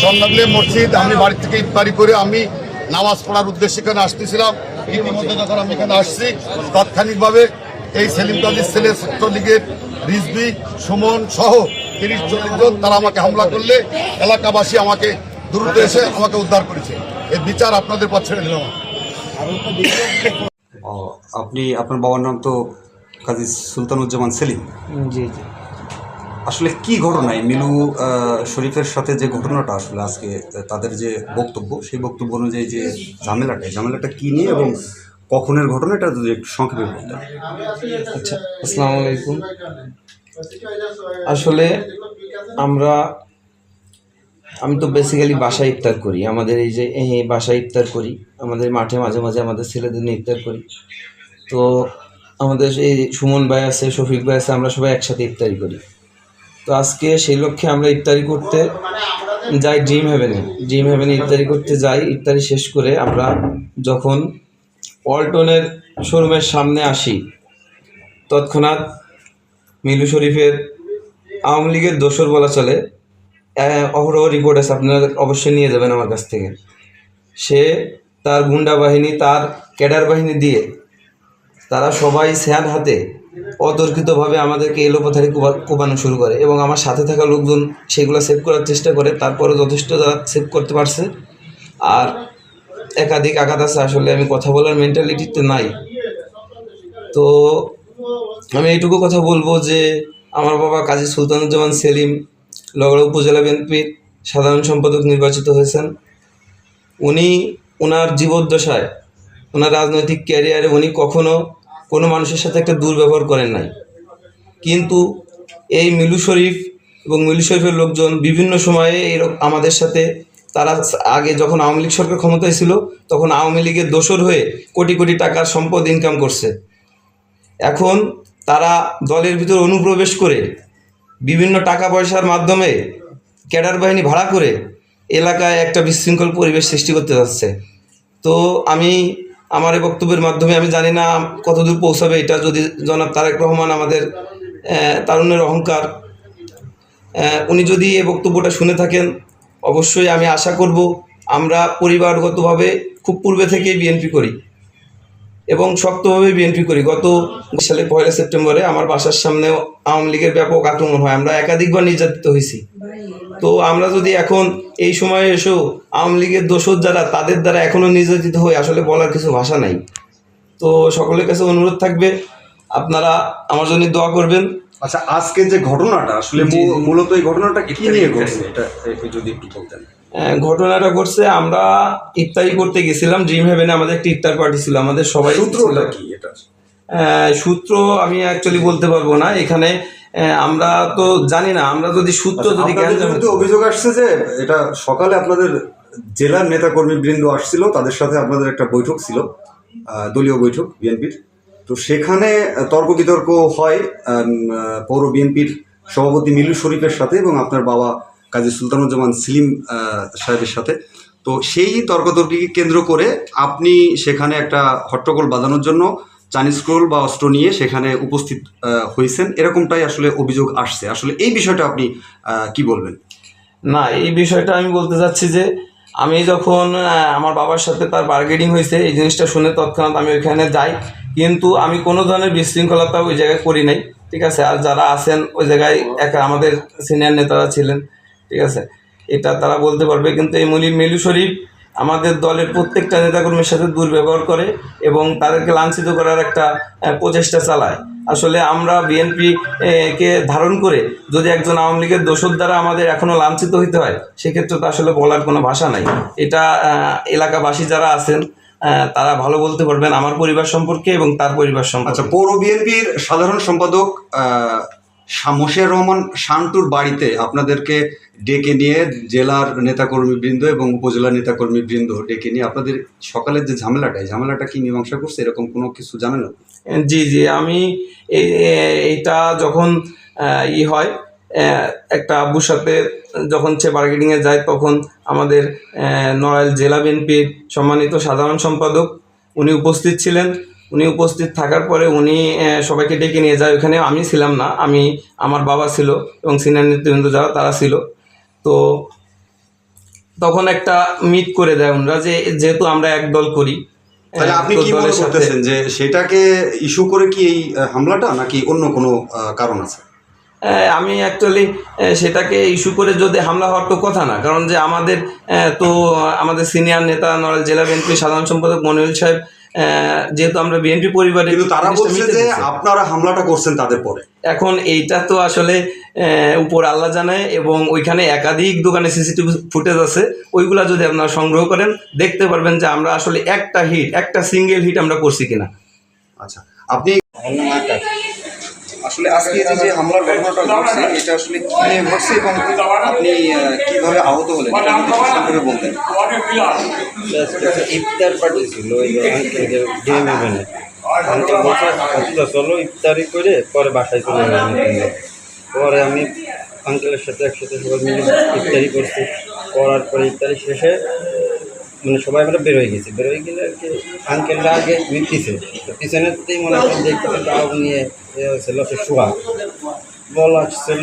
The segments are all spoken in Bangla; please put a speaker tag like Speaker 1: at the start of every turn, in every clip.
Speaker 1: সন্ন্যাদলে মসজিদ। আমি বাড়ি থেকে ইফতারি করে আমি নামাজ পড়ার উদ্দেশ্যে এখানে আসতেছিলাম। ইতিমধ্যে যখন আমি এখানে আসছি, তাৎক্ষণিকভাবে এই সেলিম গাজীর ছেলে ছাত্রলীগের রিজভী, সুমন সহ ৩০-৪০ জন তারা আমাকে হামলা করলে এলাকাবাসী আমাকে দ্রুত এসে আমাকে উদ্ধার করেছে। এর বিচার আপনাদের পর ছেড়ে দিলাম।
Speaker 2: আপনি, আপনার বাবার নাম তো কাজী সুলতানুজ্জামান সেলিম।
Speaker 3: জি জি।
Speaker 2: আসলে কি ঘটনা এই মিলু শরীফের সাথে যে ঘটনাটা, আসলে আজকে তাদের যে বক্তব্য, সেই বক্তব্য অনুযায়ী যে ঝামেলাটা কি নিয়ে এবং কখনের ঘটনা, এটা যদি একটু সংক্ষেপে বলতেন।
Speaker 3: আচ্ছা, আসসালামু আলাইকুম। আসলে আমি তো বেসিক্যালি বাসায় ইফতার করি। আমাদের এই বাসায় ইফতার করি, আমাদের মাঠে মাঝে মাঝে আমাদের ছেলেদের নিয়ে ইফতার করি। তো আমাদের এই সুমন ভাই আছে, শফিক ভাই আছে, আমরা সবাই একসাথে ইফতারি করি। তো আজকে সেই লক্ষ্যে আমরা ইফতারি করতে যাই ড্রিম হেভেনে ইফতারি করতে যাই। ইফতারি শেষ করে আমরা যখন ওয়ালটনের শোরুমের সামনে আসি, তৎক্ষণাৎ মিলু শরীফের আওয়ামী লীগের দোসর বলা চলে, অহরহ রিপোর্ট আছে, আপনারা অবশ্যই নিয়ে যাবেন আমার কাছ থেকে। সে তার গুন্ডা বাহিনী, তার ক্যাডার বাহিনী দিয়ে তারা সবাই স্যান হাতে অতর্কিতভাবে আমাদেরকে এলোপাথারি কোপানো শুরু করে এবং আমার সাথে থাকা লোকজন সেগুলো সেভ করার চেষ্টা করে। তারপরে যথেষ্ট যারা সেভ করতে পারছে, আর একাধিক আঘাত আছে। আসলে আমি কথা বলার মেন্টালিটিতে নাই। তো আমি এইটুকু কথা বলবো যে আমার বাবা কাজী সুলতানুজ্জামান সেলিম লগড়া উপজেলা বিএনপির সাধারণ সম্পাদক নির্বাচিত হয়েছেন। উনি ওনার জীবদ্দশায়, ওনার রাজনৈতিক ক্যারিয়ারে উনি কখনো কোনো মানুষের সাথে একটা দুর্ব্যবহার করেন নাই। কিন্তু এই মিলু শরীফ এবং মিলু শরীফের লোকজন বিভিন্ন সময়ে এরকম আমাদের সাথে, তারা আগে যখন আওয়ামী লীগ সরকার ক্ষমতায় ছিল তখন আওয়ামী লীগের দোসর হয়ে কোটি কোটি টাকার সম্পদ ইনকাম করছে। এখন তারা দলের ভিতর অনুপ্রবেশ করে বিভিন্ন টাকা পয়সার মাধ্যমে ক্যাডার বাহিনী ভাড়া করে এলাকায় একটা বিশৃঙ্খল পরিবেশ সৃষ্টি করতে যাচ্ছে। তো আমি আমার এই বক্তব্যের মাধ্যমে, আমি জানি না কতদূর পৌঁছাবে এটা, যদি জনাব তারেক রহমান, আমাদের তারুণ্যের অহংকার, উনি যদি এই বক্তব্যটা শুনে থাকেন, অবশ্যই আমি আশা করব, আমরা পরিবারগতভাবে খুব পূর্বে থেকেই বিএনপি করি এবং শক্তভাবে বিএনপি করি। গত সালে 1 সেপ্টেম্বরে আমার বাসার সামনেও আওয়ামী লীগের ব্যাপক আক্রমণ হয়, আমরা একাধিকবার নির্যাতিত হয়েছি। তো আমরা যদি এখন এই সময়ে এসেও আওয়ামী লীগের দোসর যারা, তাদের দ্বারা এখনও নির্যাতিত হই, আসলে বলার কিছু ভাষা নাই। তো সকলের কাছে অনুরোধ থাকবে, আপনারা আমার জন্য দোয়া করবেন।
Speaker 2: আচ্ছা, আজকে যে ঘটনাটা আসলে মূলত এই ঘটনাটা কি নিয়ে ঘটছে, এটা যদি একটু বলতেন।
Speaker 3: ঘটনাটা ঘটছে, আমরা ইফতারি করতে গেছিলাম ড্রিম হেভেনে, আমাদের একটা ইফতার পার্টি ছিল, আমাদের সবাই।
Speaker 2: সূত্রটা কি এটা?
Speaker 3: সূত্র আমি অ্যাকচুয়ালি বলতে পারবো না এখানে, আমরা তো জানি না। আমরা যদি সূত্র যদি
Speaker 2: অভিযোগ আসছে যে এটা সকালে আপনাদের জেলার নেতাকর্মী বৃন্দ আসছিল, তাদের সাথে আপনাদের একটা বৈঠক ছিল, দলীয় বৈঠক বিএনপির। তো সেখানে তর্ক বিতর্ক হয় পৌর বিএনপির সভাপতি মিলু শরীফের সাথে এবং আপনার বাবা কাজী সুলতানুজ্জামান সেলিম সাহেবের সাথে। তো সেই তর্কতর্কিকে কেন্দ্র করে আপনি সেখানে একটা হট্টগোল বাঁধানোর জন্য চাইনিজ স্ক্রোল বা অস্ত্র নিয়ে সেখানে উপস্থিত হয়েছেন, এরকমটাই আসলে অভিযোগ আসছে। আসলে এই বিষয়টা আপনি কি বলবেন?
Speaker 3: না, এই বিষয়টা আমি বলতে চাচ্ছি যে আমি যখন আমার বাবার সাথে তার বার্গেনিং হয়েছে, এই জিনিসটা শুনে তৎক্ষণাৎ আমি ওইখানে যাই, কিন্তু আমি কোনো ধরনের বিশৃঙ্খলতা ওই জায়গায় করি নাই, ঠিক আছে। আর যারা আছেন ওই জায়গায় আমাদের সিনিয়র নেতারা ছিলেন, ঠিক আছে, এটা তারা বলতে পারবে। কিন্তু এই মিলু শরীফ আমাদের দলের প্রত্যেকটা নেতাকর্মীর সাথে দুর্ব্যবহার করে এবং তাদেরকে লাঞ্ছিত করার একটা প্রচেষ্টা চালায়। আসলে আমরা বিএনপি কে ধারণ করে যদি একজন আওয়ামী লীগের দোসর দ্বারা আমাদের এখনও লাঞ্ছিত হইতে হয়, সেক্ষেত্রে তো আসলে বলার কোনো ভাষা নাই। এটা এলাকাবাসী যারা আছেন তারা ভালো বলতে পারবেন আমার পরিবার সম্পর্কে এবং তার পরিবার সম্পর্কে।
Speaker 2: আচ্ছা, পৌর বিএনপির সাধারণ সম্পাদক মশিউর রহমান শান্টুর বাড়িতে আপনাদেরকে ডেকে নিয়ে, জেলার নেতাকর্মীবৃন্দ এবং উপজেলার নেতাকর্মীবৃন্দ ডেকে নিয়ে আপনাদের সকালের যে ঝামেলাটা কি মীমাংসা করছে, এরকম কোনো কিছু জানেন?
Speaker 3: জি জি, আমি এইটা যখন হয়, একটা আব্বুর সাথে যখন সে বার্গেনিংয়ে যায়, তখন আমাদের নড়াইল জেলা বিএনপির সম্মানিত সাধারণ সম্পাদক উনি উপস্থিত ছিলেন। উনি উপস্থিত থাকার পরে উনি সবাইকে ডেকে নিয়ে যায়। ওখানে আমি ছিলাম না, আমার বাবা ছিল এবং সিনিয়র নেতৃবৃন্দ যারা তারা ছিল। তো তখন একটা মিট করে দেয় ওনারা যে যেহেতু আমরা এক দল করি,
Speaker 2: তাহলে আপনি
Speaker 3: তো
Speaker 2: কি মনে
Speaker 3: দলের সাথে
Speaker 2: করতেছেন যে সেটাকে ইস্যু করে কি এই হামলাটা, নাকি অন্য কোনো কারণ আছে?
Speaker 3: আমি অ্যাকচুয়ালি সেটাকে ইস্যু করে যদি হামলা হওয়ার তো কথা না, কারণ যে আমাদের তো আমাদের সিনিয়র নেতা নড়াইল জেলা বিএনপি সাধারণ সম্পাদক মনিরুল সাহেব, যেহেতু আমরা বিএনপি পরিবারে,
Speaker 2: কিন্তু তারা বলছে যে আপনারা হামলাটা করছেন তাদের পরে।
Speaker 3: এখন এইটা তো আসলে উপর আল্লাহ জানায়, এবং ওইখানে একাধিক দোকানে সিসিটিভি ফুটেজ আছে, ওইগুলা যদি আপনারা সংগ্রহ করেন দেখতে পারবেন যে আমরা আসলে একটা সিঙ্গেল হিট আমরা করছি কিনা।
Speaker 2: আচ্ছা, আপনি আসলে আজকে যে হামলার ঘটনাটা ঘটছে এটা আসলে কি নিয়ে ঘটছে এবং আপনি কিভাবে আহত হলেন এটা যদি সংক্ষেপে বলতেন।
Speaker 4: ইফতার পার্টি ছিল ওই ডিএমএ আঙ্কেল বলছে চলো ইফতারি করে পরে বাসায় চলে গেলাম। পরে আমি আঙ্কেলের সাথে একসাথে সবাই মিলে ইফতারি করছি। করার পরে ইফতারি শেষে মানে সবাই আমরা বেরোয় গেছি। বেরোয় গেলে আর কি আঙ্কেলরা আগে পিছনেতেই মনে হয় দেখতে গাও নিয়ে ছিল সে শোয়া বল আসছিল,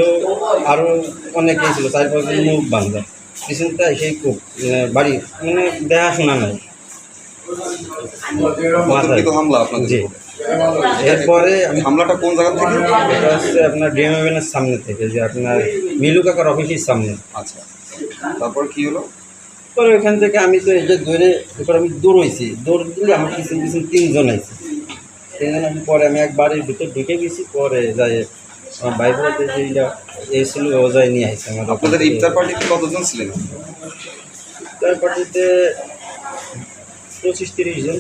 Speaker 4: আরও অনেকেই ছিল, 4-5 মুখ বান্ধা পিছনটা সেই খুব বাড়ি মানে দেখাশোনা নাই
Speaker 2: হামলা আপনাদের।
Speaker 4: জি, এরপরে আমি
Speaker 2: হামলাটা কোন জায়গা থেকে?
Speaker 4: এটা হচ্ছে আপনার ডিএমএর সামনে থেকে, যে আপনার মিলু কাকার অফিসের সামনে।
Speaker 2: আচ্ছা, তারপর কি হলো?
Speaker 4: পরে ওইখান থেকে আমি তো এই যে এরপর আমি দৌড়ইছি, দৌড় দিলে আমার পিছন 3জন আইছে। 3জন আসার পরে আমি এক বাড়ির ভিতর ঢুকে গেছি। পরে যাই আমার ভাই বলতে যে এই ছিল ও যাই নিয়ে আসছে আমার।
Speaker 2: আপনাদের ইফতার পার্টিতে কতজন ছিলেন?
Speaker 4: ইফতার পার্টিতে 25-30 জন।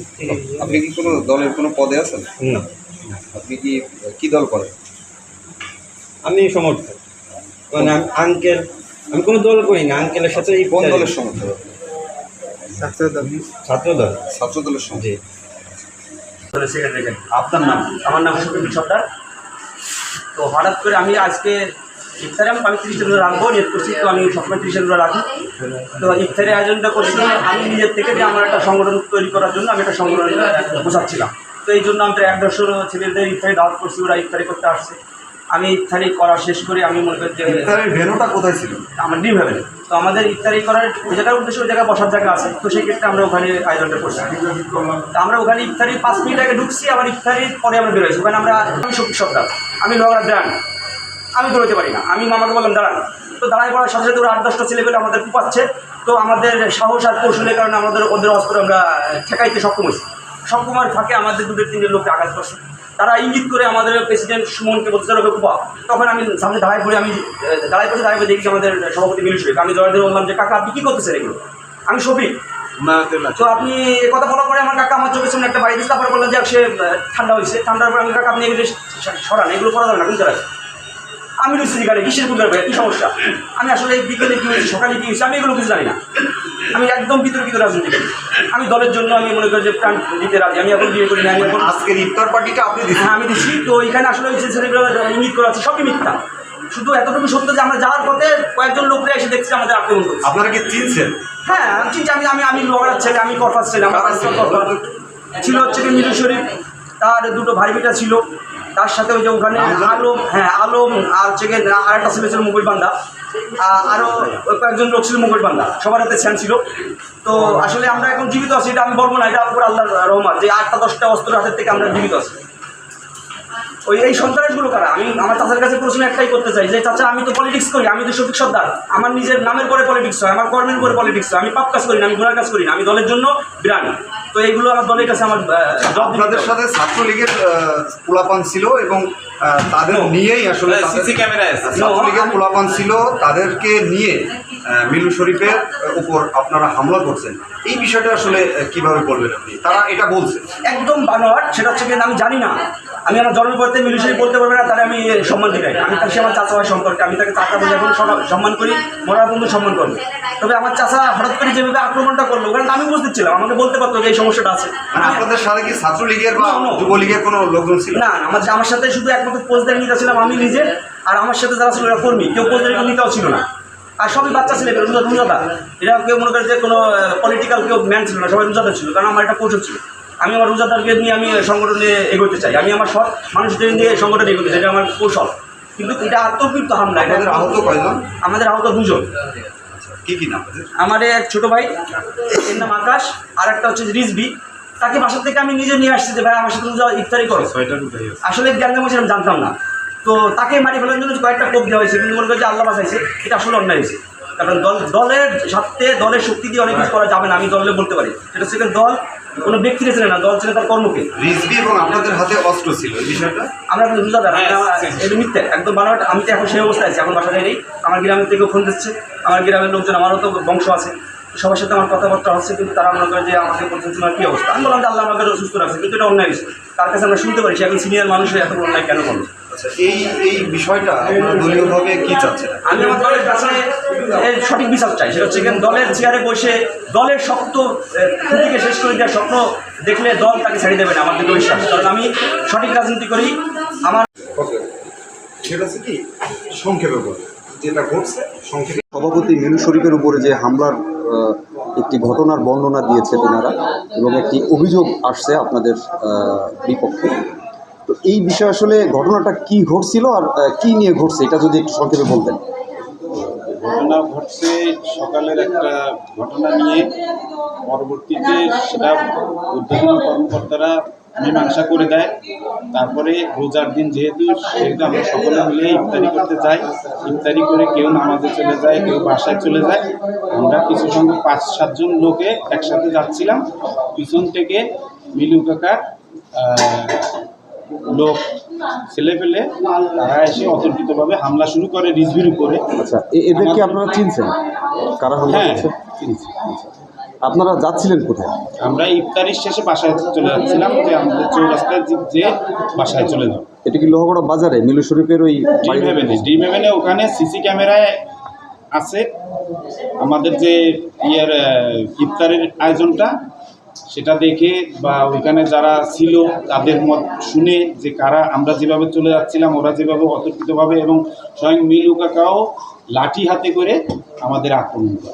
Speaker 2: আপনি কি কোনো দলের কোনো পদে আছেন?
Speaker 4: না,
Speaker 2: আপনি কি দল করেন?
Speaker 4: আমি সমর্থক, মানে আমি কোনো দল করি না। আঙ্কেলের সাথে
Speaker 2: কোন দলের সমর্থক?
Speaker 4: ছাত্র দল।
Speaker 2: ছাত্র দলের সমর্থক।
Speaker 4: জি।
Speaker 2: আপনার নাম?
Speaker 5: আমার নাম সুখী সর্দার। তো হঠাৎ করে আমি আজকে ইফতারে আমি 30 জন রাখবো নিয়োগ করছি, তো আমি সবসময় 30 জন রাখি। তো ইফতারের আয়োজনটা করছি আমি নিজের থেকে, যে আমার একটা সংগঠন তৈরি করার জন্য আমি একটা সংগঠন বোঝাচ্ছিলাম। তো এই জন্য আমরা 1-150 ছেলেদের ইফতারি দাওয়াত করছি, ওরা ইফতারি করতে আসছে। আমি ইফতারি করা শেষ করে আমি মনে করি যে
Speaker 2: ইফতারের ভেন্যুটা কোথায় ছিল?
Speaker 5: আমার ডিম হবে। তো আমাদের ইফতারি করার ওই জায়গার উদ্দেশ্য, ওই জায়গায় বসার জায়গা আছে, তো সেই ক্ষেত্রে আমরা ওখানে আয়োজনটা করছি। তো আমরা ওখানে ইফতারির 5 মিনিট আগে ঢুকছি, আবার ইফতারির পরে আমরা বেরোইছি। ওখানে আমি শক্তি সপ্তাহ, আমি লোহার ব্র্যান্ড, আমি বেরোতে পারি না। আমি মামাকে বললাম দাঁড়ান, তো দাঁড়ায় পড়ার সাথে সাথে ওরা 8-10টা ছেলেগুলো আমাদের কুপাচ্ছে। তো আমাদের সাহস আর কৌশলের কারণে ওদের অস্ত্র আমরা ঠেকাইতে সক্ষম হয়েছি। সক্ষমার ফাঁকে আমাদের 2-3 লোককে আঘাত করছে। তারা ইঙ্গিত করে আমাদের প্রেসিডেন্ট সুমনকে বলতে চাইল কুপা। তখন আমি সামনে দাঁড়ায় পড়ে দেখি আমাদের সভাপতি মিলু শরীফ। আমি জয় বললাম যে কাকা আপনি কী করতেছেন এগুলো? আমি শফিক। তো আপনি কথা বলার পরে আমার কাকা আমার চোখের সামনে একটা বাড়ি দিচ্ছে। তারপরে বললাম যে সে ঠান্ডা হয়েছে। ঠান্ডার পরে আমি কাকা আপনি এগুলো সরান, এগুলো করা যাবে না, কোন জায়গায় আমি রয়েছি গাড়ি কিসের কোন জায়গায়, কী সমস্যা? আমি আসলে বিকেলে কী হয়েছে, সকালে কী হয়েছে, আমি এগুলো কিছু জানি না। আমি একদম বিতর্কিত রাজনীতি করি। আমি দলের জন্য আমি মনে করি যে প্রাণ দিতে রাজি। আমি এখন বিয়ে করি না। আমি এখন
Speaker 2: আজকের ইফতার পার্টিটা আপনি দিচ্ছেন?
Speaker 5: হ্যাঁ, আমি দিচ্ছি। তো এখানে আসলে ওই যে ছেলেগুলো ইঙ্গিত করা আছে সবই মিথ্যা। শুধু এতটুকু সত্য যে আমরা যাওয়ার পথে কয়েকজন লোকরা এসে দেখছি আমাদের আক্রমণ করছে।
Speaker 2: আপনারা কি চিনছেন?
Speaker 5: হ্যাঁ, আমি চিনছি। আমি লোহার ছেলে, আমি করফাস ছেলে। আমার ছিল হচ্ছে কি মিলু শরীফ, তার 2 ভাই বেটা ছিল, তার সাথে ওই যে ওখানে আলম, আলম আর হচ্ছে আর একটা ছেলে ছিল মুকুল বান্দা, আরও কয়েকজন লোক ছিল মুকুল বান্দা, সবার হাতে স্যান ছিল। তো আসলে আমরা এখন জীবিত আছি, এটা আমি বলবো না, এটা উপর আল্লাহর রহমান যে 8-10টা অস্ত্র হাতের থেকে আমরা জীবিত আছি। এই সন্ত্রাসগুলো কারা? আমি আমার চাচার কাছে প্রশ্ন একটাই করতে চাই যে চাচা আমি তো পলিটিক্স করি, আমি তো শফিক সর্দার, আমার নিজের নামের পরে পলিটিক্স হয়, আমার কর্মের পরে পলিটিক্স হয়, আমি পাপ কাজ করি না, আমি গুনার কাজ করি না, আমি দলের জন্য বিরানি। তো এইগুলো আমার দলের কাছে আমার
Speaker 2: আপনাদের সাথে ছাত্রলীগের পোলাপান ছিল এবং তাদের নিয়েই আসলে সিসি ক্যামেরায় ছাত্রলীগের পোলাপান ছিল, তাদেরকে নিয়ে মিলু শরীফের উপর আপনারা হামলা করছেন। এই বিষয়টা আসলে কিভাবে বলবেন আপনি? তারা এটা বলছে
Speaker 5: একদম বানোয়াট। সেটা হচ্ছে কি আমি জানি না, আমি আমার জন্মের পরতে মিলু শরীফ বলতে পারবে না, তাহলে আমি সম্মান দিই। আমি তাকে আমার চাচা হয় সম্পর্কে, আমি তাকে চাচা বলে এখন সম্মান করি, মরার বন্ধু সম্মান করবো। তবে আমার চাচা হঠাৎ করে যেভাবে আক্রমণটা করলো, কারণ আমি উপস্থিত ছিলাম, আমাকে বলতে পারতো যে এই সমস্যাটা আছে।
Speaker 2: আপনাদের সাথে কি ছাত্রলীগের বা যুবলীগের কোনো লোকজন ছিল?
Speaker 5: না, আমার সাথে শুধু একমাত্র পোস্টদের নিতে ছিলাম আমি নিজে, আর আমার সাথে যারা ছিল কর্মী, কেউ পোস্টদের নিতেও ছিল না। আর সবই বাচ্চা ছিল, রোজাদা। এটা কেউ মনে করে যে কোনো পলিটিক্যাল কেউ ম্যান ছিল না, সবাই রোজাদার ছিল। কারণ আমার একটা কৌশল ছিল, আমি আমার রোজাদারকে নিয়ে আমি সংগঠনে এগোতে চাই, আমি আমার সৎ মানুষদের নিয়ে সংগঠনে এগোতে চাই, এটা আমার কৌশল। কিন্তু এটা আত্মকৃত হামলা।
Speaker 2: আহত কয়জন?
Speaker 5: আমাদের আহত 2 জন।
Speaker 2: কি কি নাম?
Speaker 5: আমার এক ছোটো ভাই, এর নাম আকাশ, আর একটা হচ্ছে রিজবি। তাকে বাসা থেকে আমি নিজে নিয়ে আসছি যে ভাই আমার সাথে ইফতারি করো। আসলে গ্যাঞ্জাম হয়েছে আমি জানতাম না, তো তাকে মারি ফেলার জন্য কয়েকটা কোপ দেওয়া হয়েছে, কিন্তু মনে করছে আল্লাহ বাঁচাইছে, এটা আসলে অন্যায় হয়েছে। কারণ দলের সাথে দলের শক্তি দিয়ে অনেক কিছু করা যাবে না, আমি দলে বলতে পারি। সেটা হচ্ছে দল কোনো ব্যক্তিরে ছিল না, দল ছিল তার কর্মকে।
Speaker 2: রিজভি এবং আপনাদের হাতে অস্ত্র ছিল, এই বিষয়টা
Speaker 5: আমরা কিন্তু বুঝাতে এটা মিথ্যে একদম বানাওয়াটা। আমি তো এখন সেই অবস্থায় আছি, এখন বাসা নেই। আমার গ্রামের থেকেও ফোন দিচ্ছে, আমার গ্রামের লোকজন, আমারও তো বংশ আছে, সবার সাথে আমার কথাবার্তা হচ্ছে, কিন্তু তারা মনে করে যে আমাকে বলছে তোমার কী অবস্থা। আমি বললাম যে আল্লাহ আমাকে সুস্থ রাখছে, কিন্তু এটা অন্যায় হয়েছে। তার কাছে আমরা শুনতে পারি সে এখন সিনিয়র মানুষের এত অন্যায় কেন করলো।
Speaker 2: আচ্ছা, এই বিষয়টা আপনারা দলীয়ভাবে কি চাচ্ছেন?
Speaker 5: আমি আমার দলের কাছে এর সঠিক বিচার চাই। সেটা হচ্ছে দলের চেয়ারে বসে দলের শক্ত খুঁটিকে শেষ করে দেওয়ার স্বপ্ন দেখলে দল তাকে ছেড়ে দেবে না, আমার কিন্তু বিশ্বাস। কারণ আমি সঠিক রাজনীতি করি। আমার
Speaker 2: সেটা হচ্ছে কি সংক্ষেপে বলে যেটা ঘটছে সংক্ষেপে। সভাপতি মিনু শরীফের উপরে যে হামলার একটি ঘটনার বর্ণনা দিয়েছে তেনারা, এবং একটি অভিযোগ আসছে আপনাদের বিপক্ষে। তো এই বিষয়ে আসলে ঘটনাটা কি ঘটছিল আর কি নিয়ে ঘটছে, এটা যদি একটু সংক্ষেপে বলতেন।
Speaker 6: ঘটনা ঘটছে সকালের একটা ঘটনা নিয়ে, পরবর্তীতে সেটা ঊর্ধ্বতন কর্মকর্তারা মীমাংসা করে দেয়। তারপরে রোজার দিন যেহেতু আমরা সকলে মিলে ইফতারি করতে যাই, ইফতারি করে কেউ নামাজে চলে যায়, কেউ বাসায় চলে যায়। আমরা কিছু সংখ্যক 5-7 জন লোকে একসাথে যাচ্ছিলাম। পিছন থেকে মিলু কাকার লোক ছেলে পেলে তারা এসে অতর্কিতভাবে হামলা শুরু করে রিজভির উপরে।
Speaker 2: আচ্ছা, এদেরকে আপনারা চিনছেন? কারা হামলা করেছে? চিনছি। আপনারা যাচ্ছিলেন কোথায়?
Speaker 6: আমরা ইফতারির শেষে বাসায় চলে যাচ্ছিলাম, যে আমাদের চৌরাস্তায় যে বাসায় চলে যাব।
Speaker 2: এটা কি লোহাগড়া বাজারে মিলু শরীফের ওই
Speaker 6: ড্রিম হেভেনে ওখানে সিসি ক্যামেরায় আছে আমাদের যে ইফতারের আয়োজনটা, সেটা দেখে বা ওইখানে যারা ছিল তাদের মত শুনে যে কারা আমরা যেভাবে চলে যাচ্ছিলাম, ওরা যেভাবে অতর্কিতভাবে এবং স্বয়ং মিলু কাকাও লাঠি হাতে করে আমাদের আক্রমণ করে।